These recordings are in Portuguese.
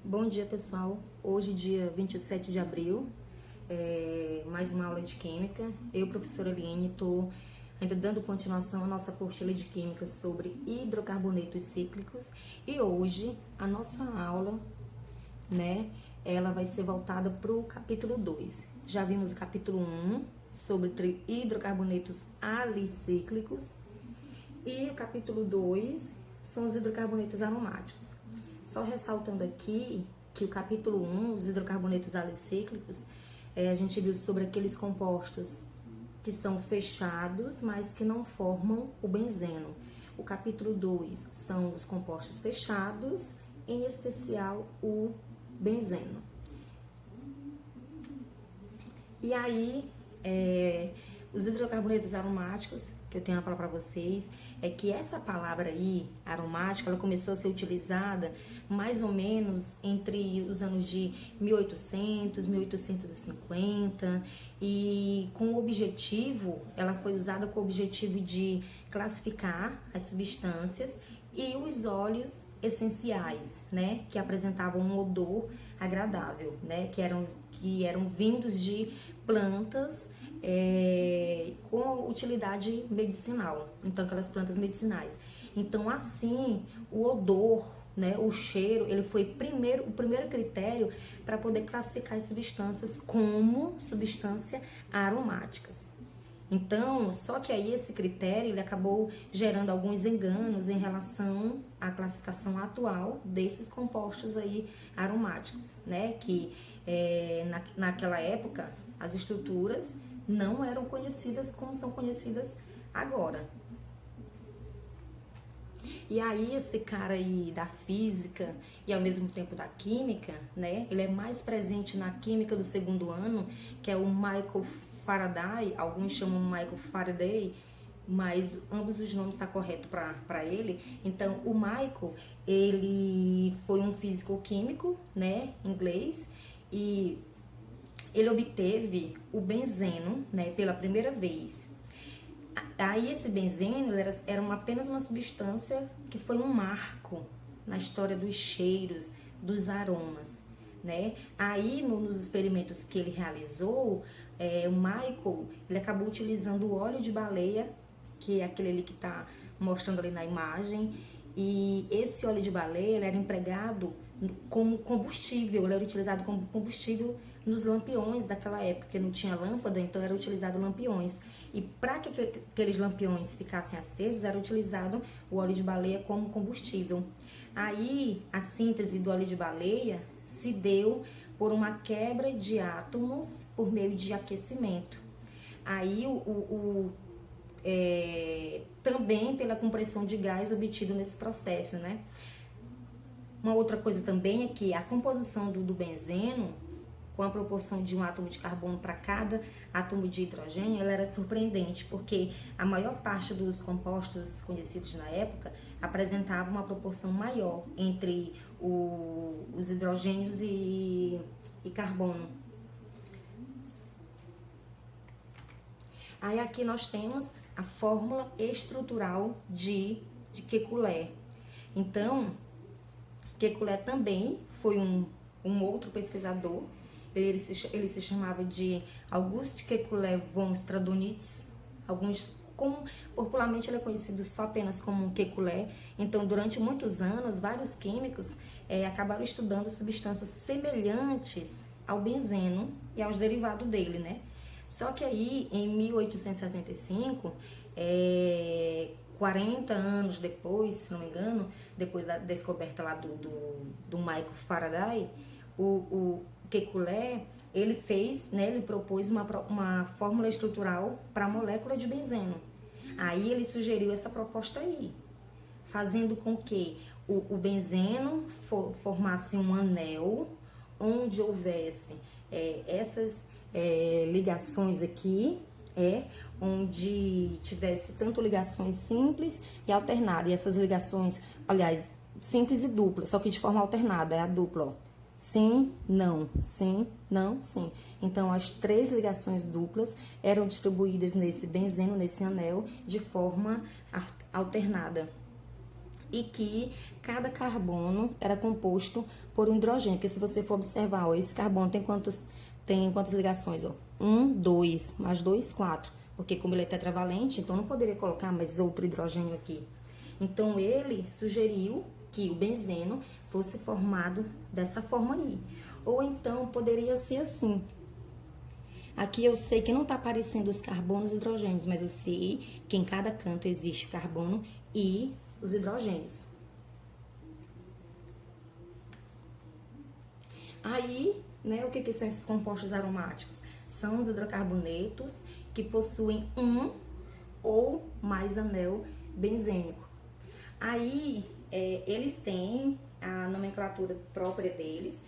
Bom dia, pessoal. Hoje, dia 27 de abril, mais uma aula de Química. Eu, professora Eliane, estou ainda dando continuação à nossa apostila de Química sobre hidrocarbonetos cíclicos. E hoje, a nossa aula, ela vai ser voltada para o capítulo 2. Já vimos o capítulo 1 sobre hidrocarbonetos alicíclicos. E o capítulo 2 são os hidrocarbonetos aromáticos. Só ressaltando aqui que o capítulo 1, os hidrocarbonetos alicíclicos, a gente viu sobre aqueles compostos que são fechados, mas que não formam o benzeno. O capítulo 2 são os compostos fechados, em especial o benzeno. E aí, os hidrocarbonetos aromáticos, que eu tenho a falar para vocês, é que essa palavra aí, aromática, ela começou a ser utilizada mais ou menos entre os anos de 1800, 1850, e com o objetivo, ela foi usada com o objetivo de classificar as substâncias e os óleos essenciais, que apresentavam um odor agradável, que eram vindos de plantas com utilidade medicinal, então aquelas plantas medicinais. Então assim, o odor, o cheiro, ele foi o primeiro critério para poder classificar as substâncias como substâncias aromáticas. Então, só que aí esse critério ele acabou gerando alguns enganos em relação à classificação atual desses compostos aí aromáticos, que naquela época as estruturas não eram conhecidas como são conhecidas agora. E aí esse cara aí da física e ao mesmo tempo da química, ele é mais presente na química do segundo ano, que é o Michael Faraday, alguns chamam Michael Faraday, mas ambos os nomes estão corretos para ele. Então o Michael, ele foi um físico-químico, inglês, e ele obteve o benzeno, pela primeira vez. Aí esse benzeno era apenas uma substância que foi um marco na história dos cheiros, dos aromas, Aí nos experimentos que ele realizou, o Michael, ele acabou utilizando o óleo de baleia, que é aquele ali que está mostrando ali na imagem, e esse óleo de baleia ele era empregado como combustível, ele era utilizado como combustível nos lampiões daquela época, que não tinha lâmpada, então era utilizado lampiões. E para que aqueles lampiões ficassem acesos, era utilizado o óleo de baleia como combustível. Aí a síntese do óleo de baleia se deu por uma quebra de átomos por meio de aquecimento. Aí também pela compressão de gás obtido nesse processo, Uma outra coisa também é que a composição do benzeno, com a proporção de um átomo de carbono para cada átomo de hidrogênio, ela era surpreendente, porque a maior parte dos compostos conhecidos na época apresentava uma proporção maior entre os hidrogênios e carbono. Aí aqui nós temos a fórmula estrutural de Kekulé. Então, Kekulé também foi um outro pesquisador. Ele se chamava de August Kekulé von Stradonitz. Popularmente ele é conhecido só apenas como Kekulé. Então, durante muitos anos, vários químicos acabaram estudando substâncias semelhantes ao benzeno e aos derivados dele, Só que aí, em 1865, 40 anos depois, se não me engano, depois da descoberta lá do Michael Faraday, o Kekulé, ele propôs uma fórmula estrutural para a molécula de benzeno. Aí ele sugeriu essa proposta aí, fazendo com que o benzeno formasse um anel onde houvesse essas ligações aqui, onde tivesse tanto ligações simples e alternadas. E essas ligações, aliás, simples e duplas, só que de forma alternada, é a dupla, ó. Sim, não, sim, não, sim. Então, as 3 ligações duplas eram distribuídas nesse benzeno, nesse anel, de forma alternada. e que cada carbono era composto por um hidrogênio. Porque se você for observar, ó, esse carbono tem quantas ligações? Ó? 1, 2, mais 2, 4. Porque como ele é tetravalente, então não poderia colocar mais outro hidrogênio aqui. Então ele sugeriu que o benzeno fosse formado dessa forma aí. Ou então poderia ser assim. Aqui eu sei que não está aparecendo os carbonos e hidrogênios, mas eu sei que em cada canto existe carbono e os hidrogênios. Aí, né, o que são esses compostos aromáticos? São os hidrocarbonetos que possuem um ou mais anel benzênico. Aí, eles têm a nomenclatura própria deles.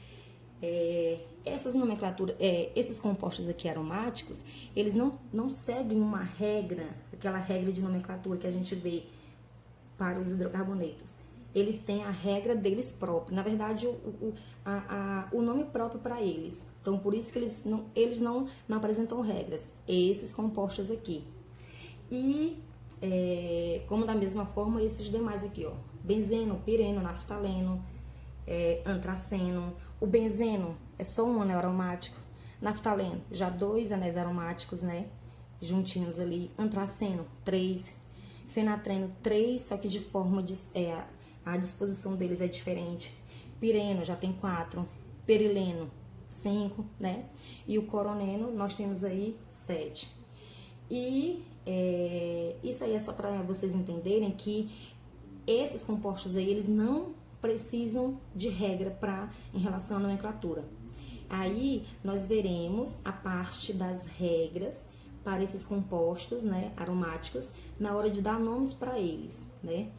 Essas nomenclaturas, esses compostos aqui aromáticos, eles não seguem uma regra, aquela regra de nomenclatura que a gente vê para os hidrocarbonetos. Eles têm a regra deles próprios, na verdade, o nome próprio para eles. Então, por isso que eles não apresentam regras, esses compostos aqui. E, como da mesma forma, esses demais aqui, ó, benzeno, pireno, naftaleno, antraceno. O benzeno é só um anel aromático. Naftaleno, já 2 anéis aromáticos, né? Juntinhos ali. Antraceno, 3. Fenatreno, 3, só que de forma a disposição deles é diferente. Pireno já tem 4. Perileno, 5, né? E o coroneno, nós temos aí 7. E isso aí é só para vocês entenderem que esses compostos aí, eles não precisam de regra em relação à nomenclatura. Aí nós veremos a parte das regras para esses compostos, né, aromáticos, na hora de dar nomes para eles, né?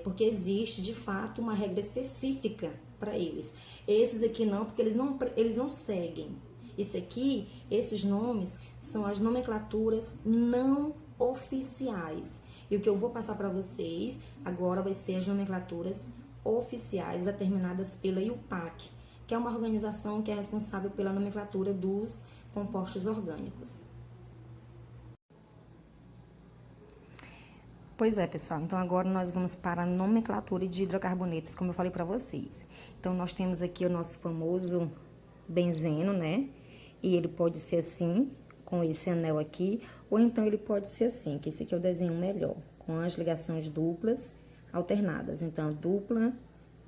Porque existe de fato uma regra específica para eles. Esses aqui não, porque eles não seguem. Isso aqui, esses nomes são as nomenclaturas não oficiais. E o que eu vou passar para vocês agora vai ser as nomenclaturas oficiais determinadas pela IUPAC, que é uma organização que é responsável pela nomenclatura dos compostos orgânicos. Pois é, pessoal, então agora nós vamos para a nomenclatura de hidrocarbonetos, como eu falei para vocês. Então, nós temos aqui o nosso famoso benzeno, né? E ele pode ser assim, com esse anel aqui, ou então ele pode ser assim, que esse aqui é o desenho melhor, com as ligações duplas alternadas. Então, dupla,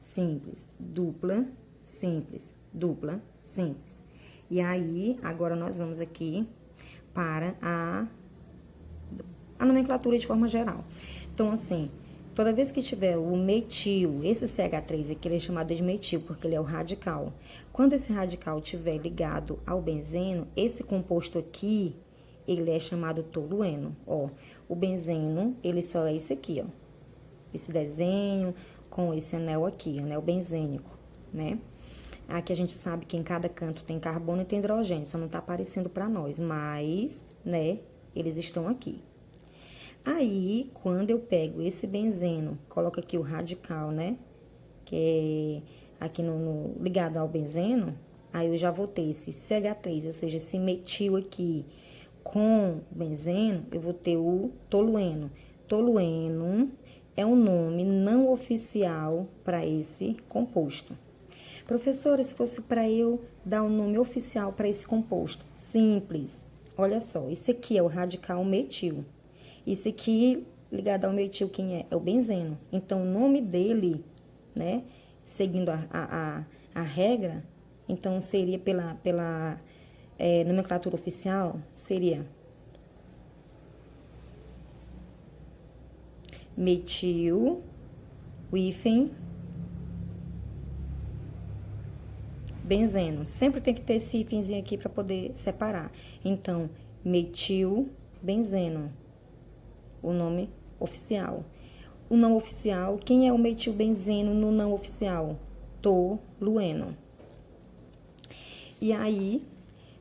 simples, dupla, simples, dupla, simples. E aí, agora nós vamos aqui para a nomenclatura de forma geral. Então, assim, toda vez que tiver o metil, esse CH3 aqui, ele é chamado de metil, porque ele é o radical. Quando esse radical estiver ligado ao benzeno, esse composto aqui, ele é chamado tolueno. Ó, o benzeno, ele só é esse aqui, ó. Esse desenho com esse anel aqui, anel benzênico, né? Aqui a gente sabe que em cada canto tem carbono e tem hidrogênio, só não tá aparecendo para nós, mas, né, eles estão aqui. Aí, quando eu pego esse benzeno, coloco aqui o radical, né, que é aqui ligado ao benzeno, aí eu já vou ter esse CH3, ou seja, esse metil aqui com benzeno, eu vou ter o tolueno. Tolueno é um nome não oficial para esse composto. Professora, se fosse para eu dar um nome oficial para esse composto? Simples. Olha só, esse aqui é o radical metil. Esse aqui, ligado ao metil, quem é? É o benzeno. Então, o nome dele, né, seguindo a regra, então seria pela nomenclatura oficial, seria metil, hífen, benzeno. Sempre tem que ter esse hífenzinho aqui para poder separar. Então, metil, benzeno, o nome oficial. O não oficial, quem é o metilbenzeno no não oficial? Tolueno. E aí,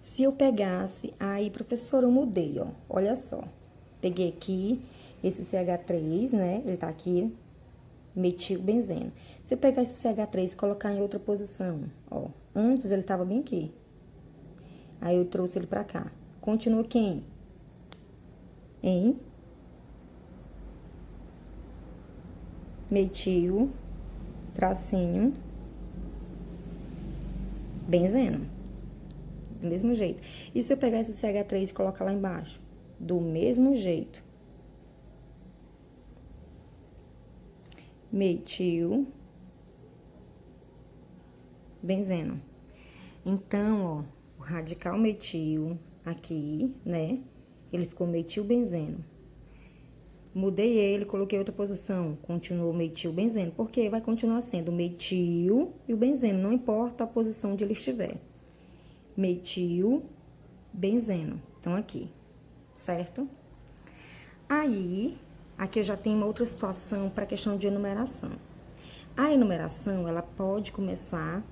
se eu pegasse, aí, professora, eu mudei, ó. Olha só. Peguei aqui esse CH3, né? Ele tá aqui, metilbenzeno. Se eu pegar esse CH3 e colocar em outra posição, ó. Antes ele tava bem aqui. Aí eu trouxe ele pra cá. Continua quem? metil, tracinho, benzeno. Do mesmo jeito. E se eu pegar esse CH3 e colocar lá embaixo? Do mesmo jeito. Metil, benzeno. Então, ó, o radical metil aqui, né? Ele ficou metil benzeno. Mudei ele, coloquei outra posição, continuou metil benzeno, porque vai continuar sendo metil e o benzeno, não importa a posição onde ele estiver. Metil, benzeno. Então, aqui, certo? Aí, aqui eu já tenho uma outra situação para a questão de enumeração. A enumeração, ela pode começar,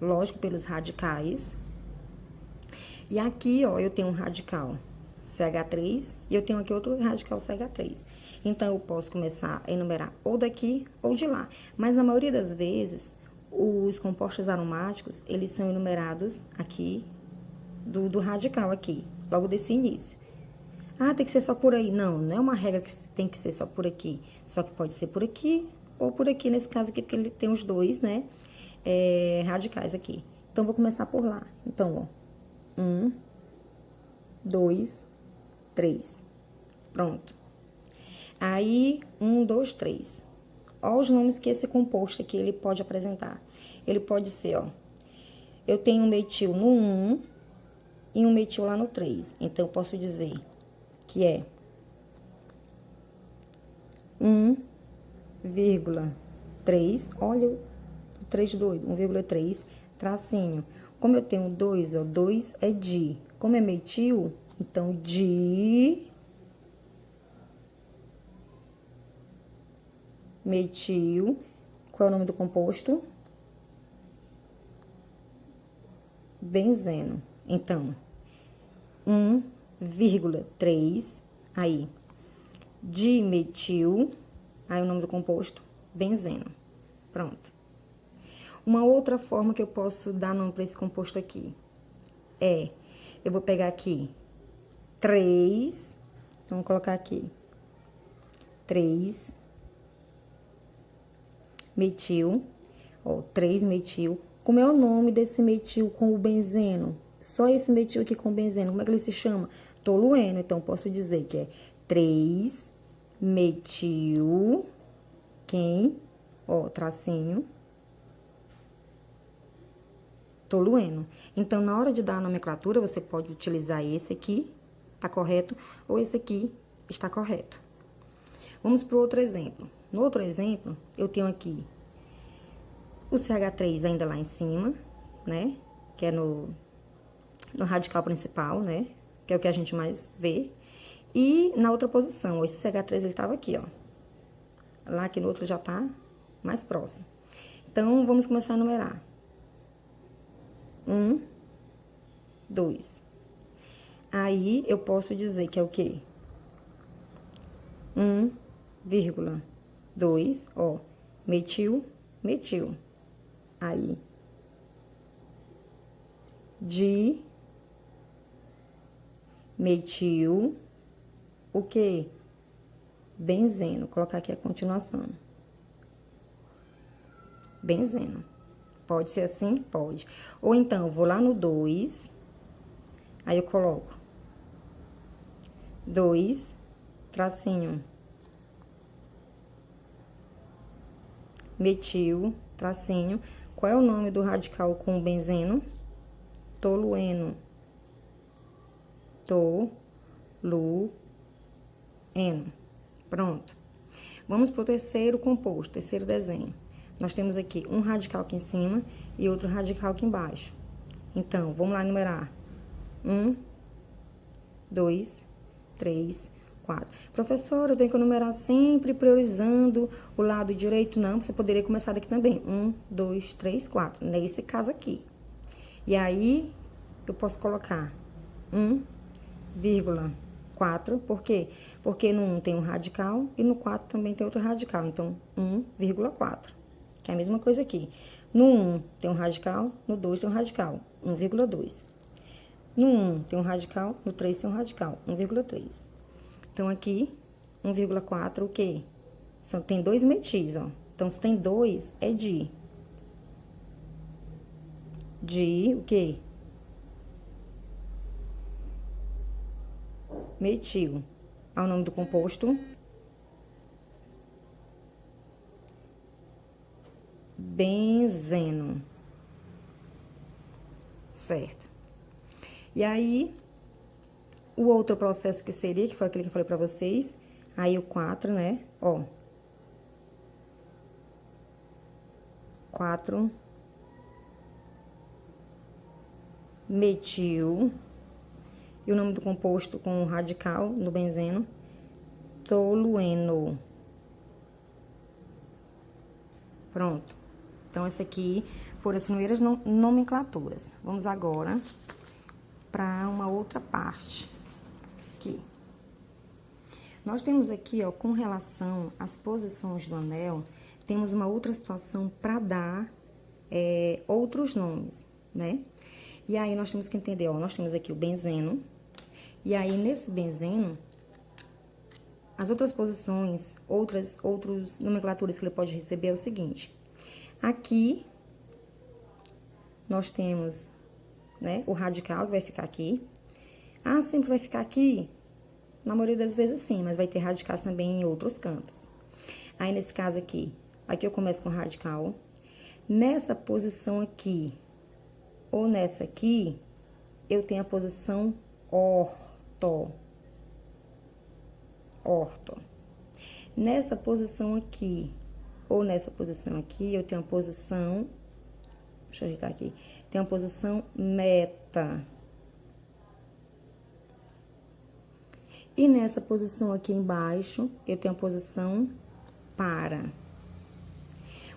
lógico, pelos radicais. E aqui, ó, eu tenho um radical CH3 e eu tenho aqui outro radical CH3. Então, eu posso começar a enumerar ou daqui ou de lá. Mas, na maioria das vezes, os compostos aromáticos, eles são enumerados aqui, do radical aqui, logo desse início. Ah, tem que ser só por aí. Não, não é uma regra que tem que ser só por aqui. Só que pode ser por aqui ou por aqui, nesse caso aqui, porque ele tem os dois, né, radicais aqui. Então, vou começar por lá. Então, ó, 1, 2, 3. Pronto. Aí, 1, 2, 3. Olha os nomes que esse composto aqui ele pode apresentar. Ele pode ser, ó, eu tenho um metil no 1 e um metil lá no 3. Então, eu posso dizer que é 1,3, olha o 3 doido, 1,3, tracinho. Como eu tenho 2, ó, 2 é di. Como é metil, então, di metil. Qual é o nome do composto? Benzeno. Então, 1,3, aí, dimetil, aí o nome do composto, benzeno. Pronto. Uma outra forma que eu posso dar nome para esse composto aqui eu vou pegar aqui 3, vamos colocar aqui 3 metil, ó, 3 metil. Como é o nome desse metil com o benzeno? Só esse metil aqui com benzeno, como é que ele se chama? Tolueno. Então, posso dizer que é 3 metil, quem? Ó, tracinho, tolueno. Então, na hora de dar a nomenclatura, você pode utilizar esse aqui, tá correto? Ou esse aqui está correto. Vamos para o outro exemplo. No outro exemplo, eu tenho aqui o CH3 ainda lá em cima, né? Que é no radical principal, né? Que é o que a gente mais vê. E na outra posição, esse CH3 ele tava aqui, ó. Lá que no outro já tá mais próximo. Então, vamos começar a numerar. 1, 2. Aí, eu posso dizer que é o quê? 1,2, ó, metil, metil. Aí, di metil, o quê? Benzeno. Vou colocar aqui a continuação. Benzeno. Pode ser assim? Pode. Ou então, eu vou lá no 2, aí eu coloco 2, tracinho, metil, tracinho. Qual é o nome do radical com benzeno? Tolueno. Tolueno. Pronto. Vamos para o terceiro composto, terceiro desenho. Nós temos aqui um radical aqui em cima e outro radical aqui embaixo. Então, vamos lá enumerar. 1, 2, 3, 4. Professora, eu tenho que enumerar sempre priorizando o lado direito? Não, você poderia começar daqui também. 1, 2, 3, 4. Nesse caso aqui. E aí, eu posso colocar 1,4. Por quê? Porque no 1 tem um radical e no 4 também tem outro radical. Então, 1,4. Que é a mesma coisa aqui. No 1 tem um radical, no 2 tem um radical, 1,2. No 1 tem um radical, no 3 tem um radical, 1,3. Então, aqui, 1,4, o quê? Tem 2 metis, ó. Então, se tem 2, é di. Di, o quê? Metil. Ao nome do composto. Benzeno. Certo. E aí, o outro processo que seria, que foi aquele que eu falei pra vocês, aí o 4, né? Ó. 4 metil. E o nome do composto com o radical no benzeno, tolueno. Pronto. Então, essa aqui foram as primeiras nomenclaturas. Vamos agora para uma outra parte. Aqui. Nós temos aqui, ó, com relação às posições do anel, temos uma outra situação para dar outros nomes, né? E aí, nós temos que entender, ó, nós temos aqui o benzeno. E aí, nesse benzeno, as outras posições, outras nomenclaturas que ele pode receber é o seguinte. Aqui, nós temos, né, o radical, que vai ficar aqui. Ah, sempre vai ficar aqui? Na maioria das vezes, sim, mas vai ter radicais também em outros cantos. Aí, nesse caso aqui, eu começo com radical. Nessa posição aqui, ou nessa aqui, eu tenho a posição orto. Nessa posição aqui, ou nessa posição aqui, eu tenho a posição... Deixa eu ajeitar aqui. Tem a posição meta. E nessa posição aqui embaixo, eu tenho a posição para.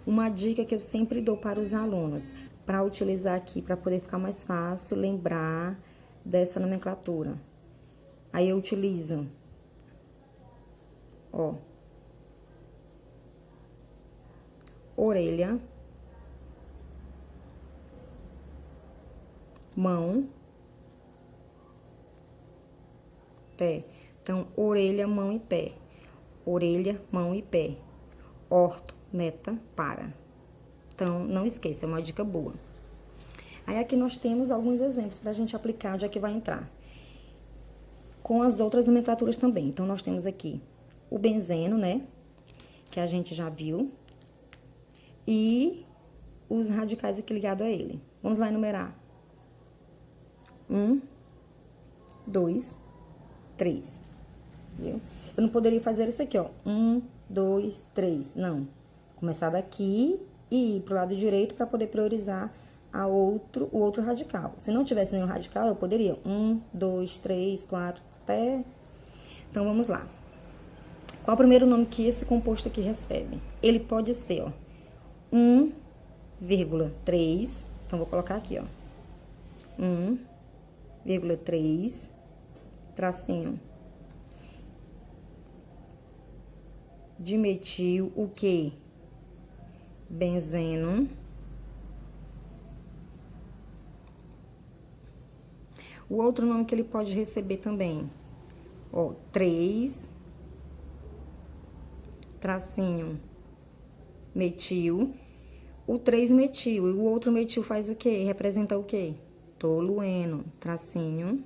Uma dica que eu sempre dou para os alunos, para utilizar aqui, para poder ficar mais fácil lembrar dessa nomenclatura. Aí eu utilizo, ó, orelha, mão, pé. Então, orelha, mão e pé. Orelha, mão e pé. Orto, meta, para. Então, não esqueça, é uma dica boa. Aí, aqui nós temos alguns exemplos pra gente aplicar onde é que vai entrar. Com as outras nomenclaturas também. Então, nós temos aqui o benzeno, né? Que a gente já viu. E os radicais aqui ligados a ele. Vamos lá enumerar. 1, 2, 3. Viu? Eu não poderia fazer isso aqui, ó. 1, 2, 3. Não. Começar daqui e ir pro lado direito para poder priorizar o outro radical. Se não tivesse nenhum radical, eu poderia 1, 2, 3, 4, até... Então, vamos lá. Qual é o primeiro nome que esse composto aqui recebe? Ele pode ser, ó, 1,3. Então, vou colocar aqui, ó. 1,3, tracinho. Dimetil, o quê? Benzeno. O outro nome que ele pode receber também, ó, 3, tracinho, metil. O 3-metil, e o outro metil faz o quê? Representa o quê? Tolueno, tracinho,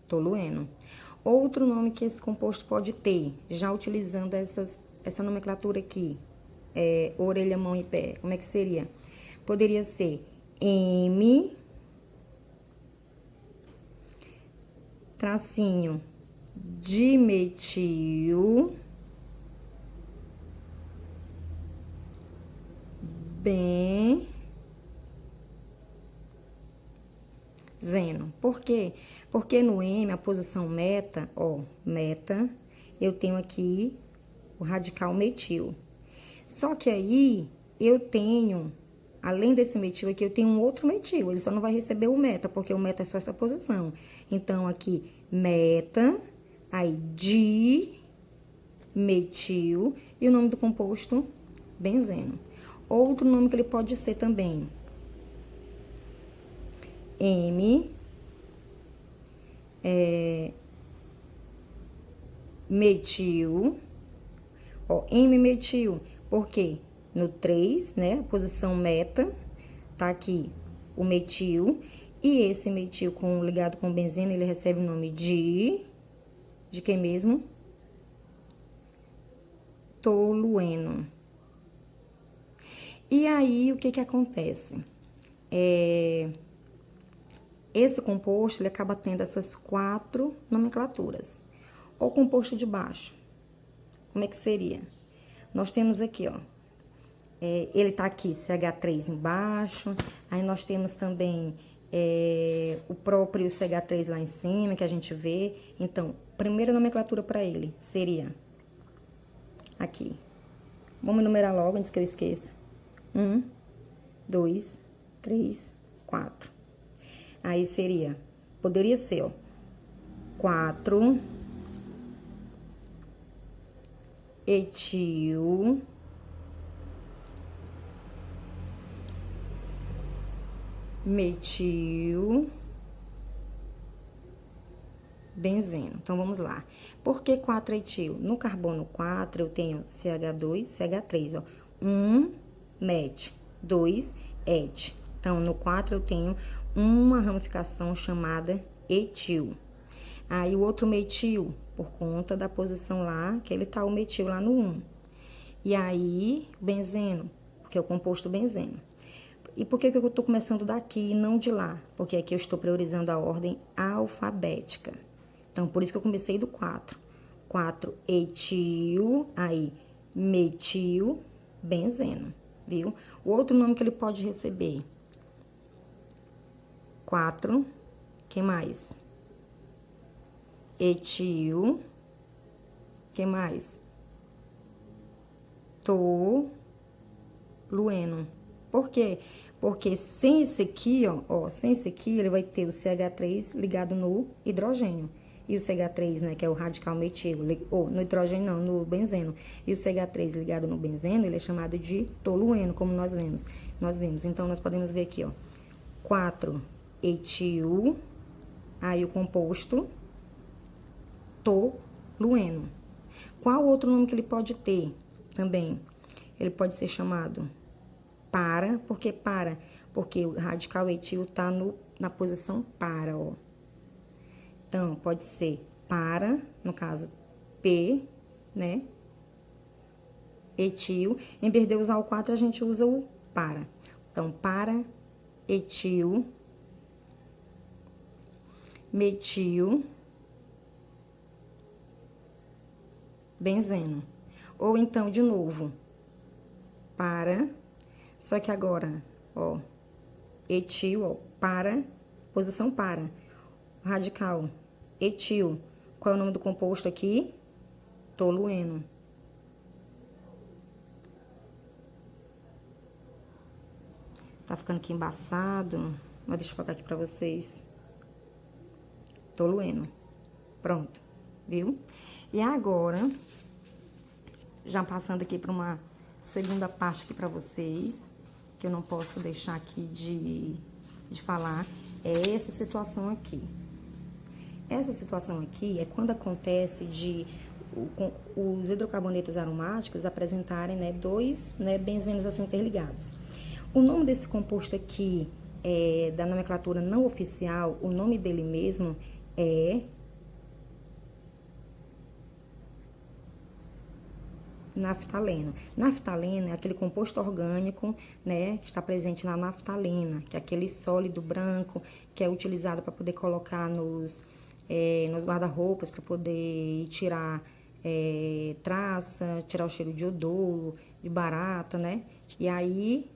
tolueno. Outro nome que esse composto pode ter, já utilizando essa nomenclatura aqui, orelha, mão e pé, como é que seria? Poderia ser M, tracinho, dimetil, benzeno. Por quê? Porque no M, a posição meta, ó, meta, eu tenho aqui o radical metil. Só que aí, eu tenho, além desse metil aqui, eu tenho um outro metil. Ele só não vai receber o meta, porque o meta é só essa posição. Então, aqui, meta, aí, dimetil, e o nome do composto, benzeno. Outro nome que ele pode ser também, M, metil, ó, M-metil, porque no 3, né, a posição meta, tá aqui o metil, e esse metil ligado com benzeno, ele recebe o nome de quem mesmo? Tolueno. E aí, o que que acontece? Esse composto, ele acaba tendo essas 4 nomenclaturas. O composto de baixo, como é que seria? Nós temos aqui, ó, ele tá aqui, CH3 embaixo, aí nós temos também o próprio CH3 lá em cima, que a gente vê. Então, primeira nomenclatura para ele seria aqui. Vamos enumerar logo, antes que eu esqueça. 1, 2, 3, 4. Aí seria, poderia ser, ó, 4 etil metil benzeno. Então, vamos lá. Por que 4 etil? No carbono 4, eu tenho CH2, CH3, ó. 1 met, 2 et. Então, no 4, eu tenho uma ramificação chamada etil. Aí, o outro metil, por conta da posição lá, que ele tá o metil lá no 1. E aí, benzeno, porque é o composto benzeno. E por que eu tô começando daqui e não de lá? Porque aqui eu estou priorizando a ordem alfabética. Então, por isso que eu comecei do 4. 4 etil, aí, metil, benzeno, viu? O outro nome que ele pode receber. 4, que mais? Etil, que mais? Tolueno. Por quê? Porque sem esse aqui, ó, sem esse aqui, ele vai ter o CH3 ligado no hidrogênio. E o CH3, né, que é o radical metil, ou no hidrogênio não, no benzeno. E o CH3 ligado no benzeno, ele é chamado de tolueno, como nós vemos. Então, nós podemos ver aqui, ó, 4 etil, aí o composto tolueno. Qual outro nome que ele pode ter também? Ele pode ser chamado por que para? Porque o radical etil tá na posição para, ó. Então, pode ser para, no caso, P, né? Etil. Em vez de usar o 4, a gente usa o para. Então, para, etil, metil, benzeno. Ou então, de novo, para, só que agora, ó, etil, ó, para, posição para. Radical, etil. Qual é o nome do composto aqui? Tolueno. Tá ficando aqui embaçado, mas deixa eu focar aqui pra vocês. Tolueno. Pronto, viu? E agora, já passando aqui para uma segunda parte aqui pra vocês, que eu não posso deixar aqui de falar, é essa situação aqui. Essa situação aqui é quando acontece os hidrocarbonetos aromáticos apresentarem, né, 2, né, benzenos assim interligados. O nome desse composto aqui, da nomenclatura não oficial, o nome dele mesmo é naftaleno. Naftaleno é aquele composto orgânico, né, que está presente na naftalena, que é aquele sólido branco que é utilizado para poder colocar nos guarda-roupas, para poder tirar traça, tirar o cheiro de odor, de barata, né? E aí,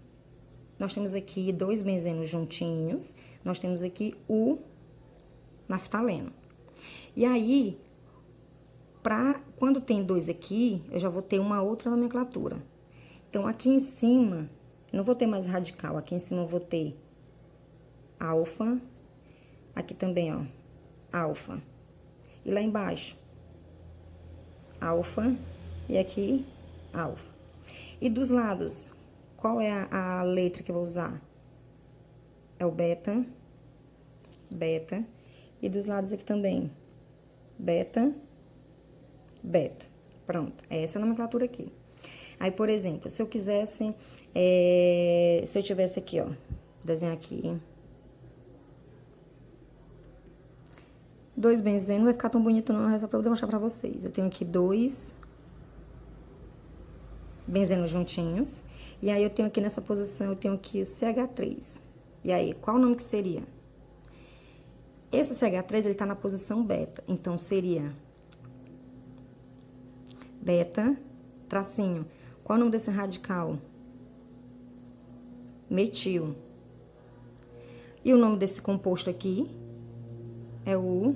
nós temos aqui 2 benzenos juntinhos, nós temos aqui o naftaleno. E aí, quando tem 2 aqui, eu já vou ter uma outra nomenclatura. Então, aqui em cima, eu não vou ter mais radical, aqui em cima eu vou ter alfa, aqui também, ó, alfa. E lá embaixo, alfa, e aqui, alfa. E dos lados, qual é a letra que eu vou usar? É o beta, beta. E dos lados aqui também, beta, beta. Pronto, é essa nomenclatura aqui. Aí, por exemplo, se eu quisesse, se eu tivesse aqui, ó, desenhar aqui 2 benzeno, não vai ficar tão bonito não, é só pra eu mostrar pra vocês. Eu tenho aqui 2 benzenos juntinhos, e aí eu tenho aqui nessa posição, eu tenho aqui CH3. E aí, qual o nome que seria? Esse CH3, ele tá na posição beta, então seria beta, tracinho. Qual o nome desse radical? Metil. E o nome desse composto aqui é o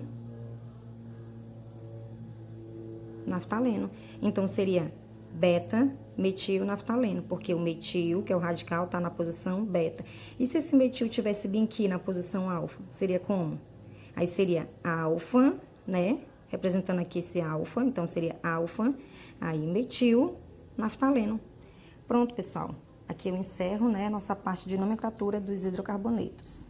naftaleno. Então, seria beta, metil, naftaleno, porque o metil, que é o radical, tá na posição beta. E se esse metil tivesse bem aqui na posição alfa, seria como? Aí seria alfa, né? Representando aqui esse alfa, então seria alfa, aí metil, naftaleno. Pronto, pessoal. Aqui eu encerro, né, a nossa parte de nomenclatura dos hidrocarbonetos.